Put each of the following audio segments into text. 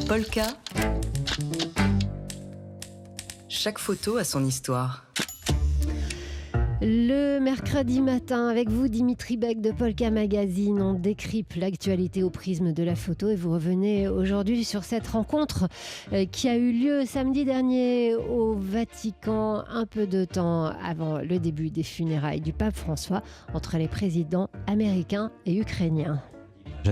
Polka. Chaque photo a son histoire. Le mercredi matin, avec vous, Dimitri Beck de Polka Magazine, on décrypte l'actualité au prisme de la photo et vous revenez aujourd'hui sur cette rencontre qui a eu lieu samedi dernier au Vatican, un peu de temps avant le début des funérailles du pape François, entre les présidents américains et ukrainiens.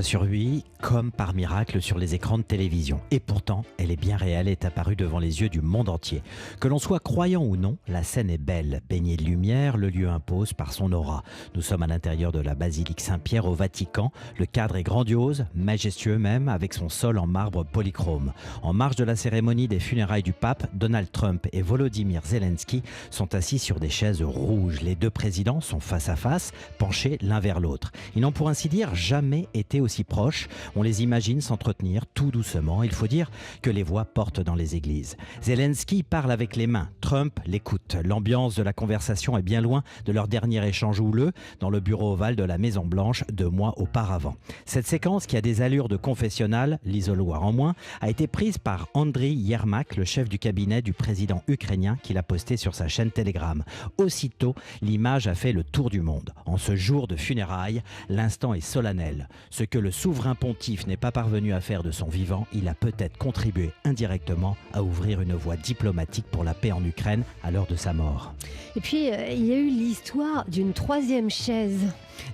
Sur lui, comme par miracle sur les écrans de télévision. Et pourtant, elle est bien réelle et est apparue devant les yeux du monde entier. Que l'on soit croyant ou non, la scène est belle. Baignée de lumière, le lieu impose par son aura. Nous sommes à l'intérieur de la basilique Saint-Pierre au Vatican. Le cadre est grandiose, majestueux même, avec son sol en marbre polychrome. En marge de la cérémonie des funérailles du pape, Donald Trump et Volodymyr Zelensky sont assis sur des chaises rouges. Les deux présidents sont face à face, penchés l'un vers l'autre. Ils n'ont pour ainsi dire jamais été aussi proches. On les imagine s'entretenir tout doucement. Il faut dire que les voix portent dans les églises. Zelensky parle avec les mains. Trump l'écoute. L'ambiance de la conversation est bien loin de leur dernier échange houleux dans le bureau ovale de la Maison Blanche 2 mois auparavant. Cette séquence, qui a des allures de confessionnal, l'isoloir en moins, a été prise par Andriy Yermak, le chef du cabinet du président ukrainien, qui l'a posté sur sa chaîne Telegram. Aussitôt, l'image a fait le tour du monde. En ce jour de funérailles, l'instant est solennel. Ce que le souverain pontife n'est pas parvenu à faire de son vivant, il a peut-être contribué indirectement à ouvrir une voie diplomatique pour la paix en Ukraine à l'heure de sa mort. Et puis, il y a eu l'histoire d'une troisième chaise.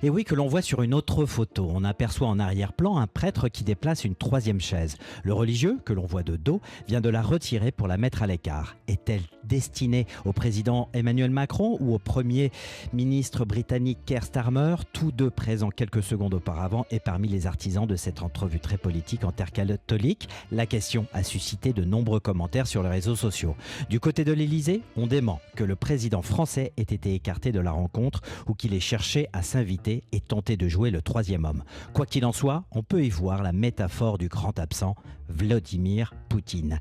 Et oui, que l'on voit sur une autre photo. On aperçoit en arrière-plan un prêtre qui déplace une troisième chaise. Le religieux, que l'on voit de dos, vient de la retirer pour la mettre à l'écart. Est-elle destinée au président Emmanuel Macron ou au premier ministre britannique Keir Starmer, tous deux présents quelques secondes auparavant et parmi les artisans de cette entrevue très politique en terre catholique? La question a suscité de nombreux commentaires sur les réseaux sociaux. Du côté de l'Élysée, on dément que le président français ait été écarté de la rencontre ou qu'il ait cherché à s'inviter et tenter de jouer le troisième homme. Quoi qu'il en soit, on peut y voir la métaphore du grand absent, Vladimir Poutine.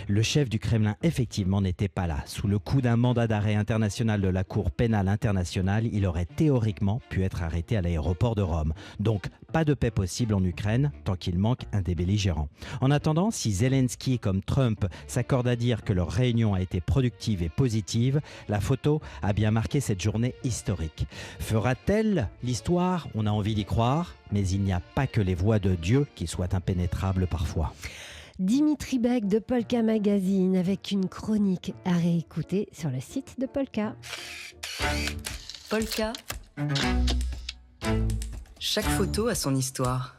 Le chef du Kremlin, effectivement, n'était pas là. Sous le coup d'un mandat d'arrêt international de la Cour pénale internationale, il aurait théoriquement pu être arrêté à l'aéroport de Rome. Donc, pas de paix possible en Ukraine tant qu'il manque un des belligérants. En attendant, si Zelensky comme Trump s'accordent à dire que leur réunion a été productive et positive, la photo a bien marqué cette journée historique. Fera-t-elle l'histoire? On a envie d'y croire, mais il n'y a pas que les voies de Dieu qui soient impénétrables parfois. Dimitri Beck de Polka Magazine avec une chronique à réécouter sur le site de Polka. Polka. Chaque photo a son histoire.